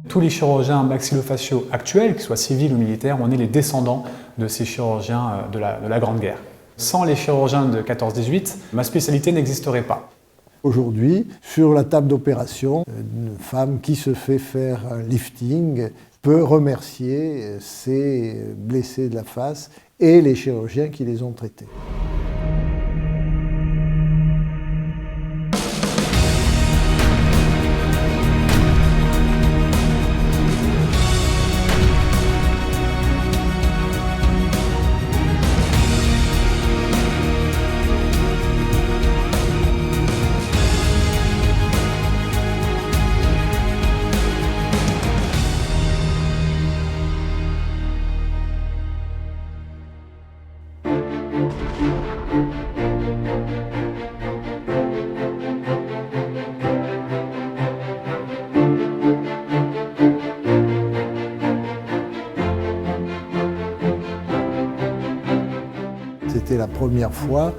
Tous les chirurgiens maxillofaciaux actuels, qu'ils soient civils ou militaires, on est les descendants de ces chirurgiens de la Grande Guerre. Sans les chirurgiens de 14-18, ma spécialité n'existerait pas. Aujourd'hui, sur la table d'opération, une femme qui se fait faire un lifting peut remercier ses blessés de la face et les chirurgiens qui les ont traités. C'était la première fois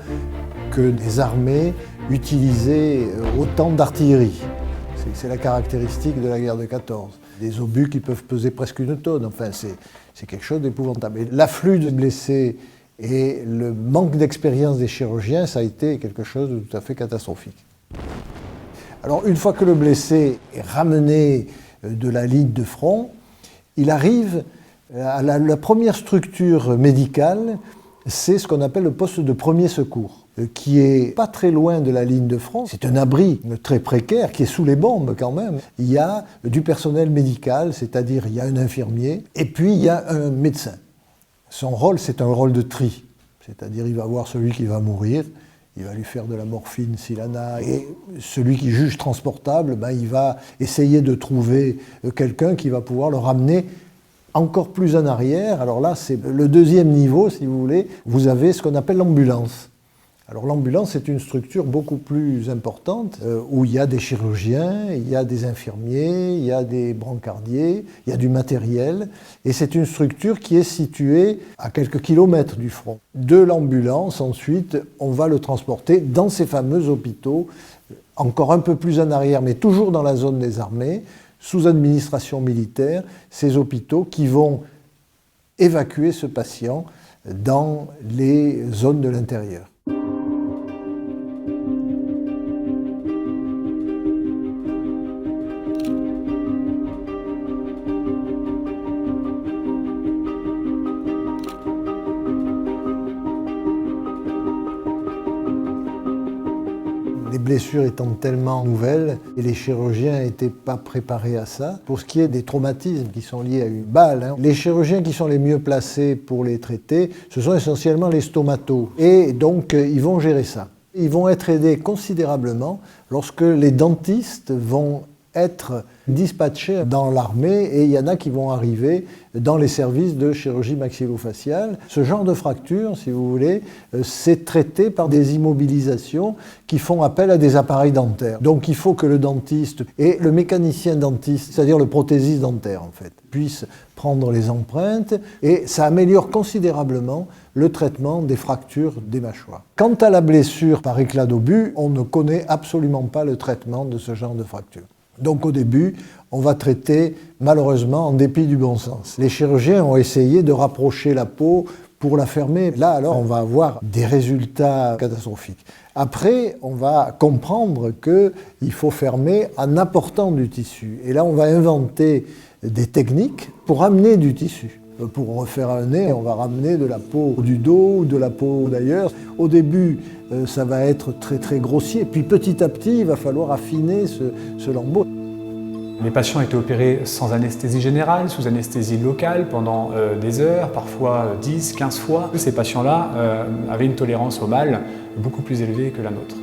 que des armées utilisaient autant d'artillerie. C'est la caractéristique de la guerre de 14. Des obus qui peuvent peser presque 1 tonne, enfin c'est quelque chose d'épouvantable. L'afflux de blessés et le manque d'expérience des chirurgiens, ça a été quelque chose de tout à fait catastrophique. Alors une fois que le blessé est ramené de la ligne de front, il arrive à la première structure médicale, c'est ce qu'on appelle le poste de premier secours, qui est pas très loin de la ligne de front. C'est un abri très précaire qui est sous les bombes quand même. Il y a du personnel médical, c'est-à-dire il y a un infirmier, et puis il y a un médecin. Son rôle, c'est un rôle de tri, c'est-à-dire il va voir celui qui va mourir, il va lui faire de la morphine s'il en a, et celui qui juge transportable, il va essayer de trouver quelqu'un qui va pouvoir le ramener encore plus en arrière. Alors là, c'est le deuxième niveau, si vous voulez. Vous avez ce qu'on appelle l'ambulance. Alors l'ambulance, c'est une structure beaucoup plus importante, où il y a des chirurgiens, il y a des infirmiers, il y a des brancardiers, il y a du matériel. Et c'est une structure qui est située à quelques kilomètres du front. De l'ambulance, ensuite, on va le transporter dans ces fameux hôpitaux, encore un peu plus en arrière, mais toujours dans la zone des armées, sous administration militaire, ces hôpitaux qui vont évacuer ce patient dans les zones de l'intérieur. Les blessures étant tellement nouvelles et les chirurgiens n'étaient pas préparés à ça. Pour ce qui est des traumatismes qui sont liés à une balle, les chirurgiens qui sont les mieux placés pour les traiter, ce sont essentiellement les stomatos. Et donc, ils vont gérer ça. Ils vont être aidés considérablement lorsque les dentistes vont être dispatchés dans l'armée et il y en a qui vont arriver dans les services de chirurgie maxillofaciale. Ce genre de fracture, si vous voulez, c'est traité par des immobilisations qui font appel à des appareils dentaires. Donc il faut que le dentiste et le mécanicien dentiste, c'est-à-dire le prothésiste dentaire en fait, puissent prendre les empreintes et ça améliore considérablement le traitement des fractures des mâchoires. Quant à la blessure par éclat d'obus, on ne connaît absolument pas le traitement de ce genre de fracture. Donc au début, on va traiter malheureusement en dépit du bon sens. Les chirurgiens ont essayé de rapprocher la peau pour la fermer. Là alors, on va avoir des résultats catastrophiques. Après, on va comprendre qu'il faut fermer en apportant du tissu. Et là, on va inventer des techniques pour amener du tissu. Pour refaire un nez, on va ramener de la peau du dos ou de la peau d'ailleurs. Au début, ça va être très très grossier. Puis petit à petit, il va falloir affiner ce lambeau. Les patients étaient opérés sans anesthésie générale, sous anesthésie locale pendant des heures, parfois 10, 15 fois. Ces patients-là avaient une tolérance au mal beaucoup plus élevée que la nôtre.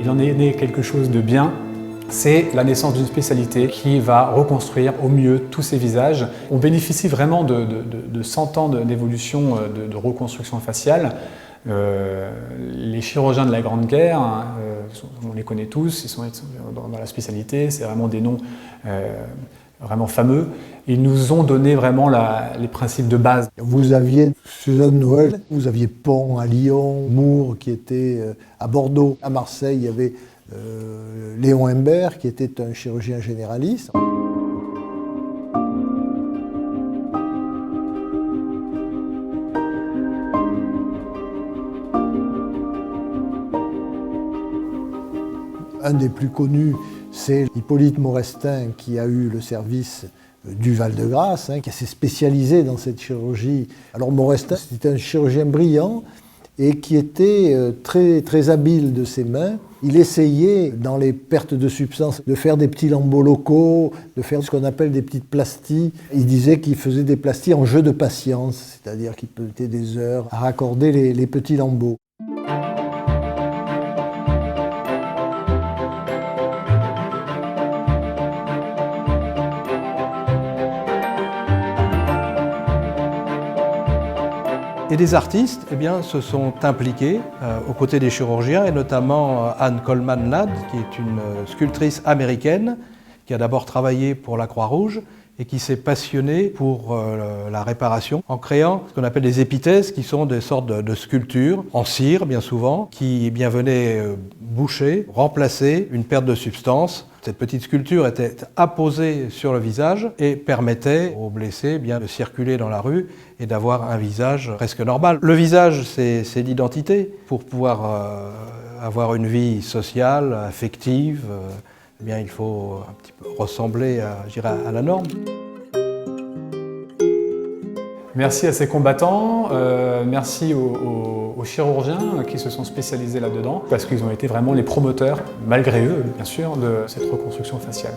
Il en est né quelque chose de bien, c'est la naissance d'une spécialité qui va reconstruire au mieux tous ces visages. On bénéficie vraiment de 100 ans d'évolution de reconstruction faciale Les chirurgiens de la Grande Guerre, hein, on les connaît tous, ils sont dans la spécialité, c'est vraiment des noms vraiment fameux. Ils nous ont donné vraiment les principes de base. Vous aviez Suzanne Noël, vous aviez Pont à Lyon, Moore qui était à Bordeaux. À Marseille, il y avait Léon Imbert qui était un chirurgien généraliste. Un des plus connus, c'est Hippolyte Maurestin qui a eu le service du Val-de-Grâce, hein, qui s'est spécialisé dans cette chirurgie. Alors Maurestin, c'était un chirurgien brillant et qui était très, très habile de ses mains. Il essayait, dans les pertes de substance, de faire des petits lambeaux locaux, de faire ce qu'on appelle des petites plasties. Il disait qu'il faisait des plasties en jeu de patience, c'est-à-dire qu'il mettait des heures à raccorder les petits lambeaux. Et des artistes se sont impliqués aux côtés des chirurgiens, et notamment Anne Coleman Ladd, qui est une sculptrice américaine, qui a d'abord travaillé pour la Croix-Rouge et qui s'est passionnée pour la réparation en créant ce qu'on appelle des épithèses, qui sont des sortes de sculptures en cire, bien souvent, qui venaient boucher, remplacer une perte de substance. Cette petite sculpture était apposée sur le visage et permettait aux blessés de circuler dans la rue et d'avoir un visage presque normal. Le visage, c'est l'identité. Pour pouvoir avoir une vie sociale, affective, il faut un petit peu ressembler à la norme. Merci à ces combattants, merci aux chirurgiens qui se sont spécialisés là-dedans, parce qu'ils ont été vraiment les promoteurs, malgré eux bien sûr, de cette reconstruction faciale.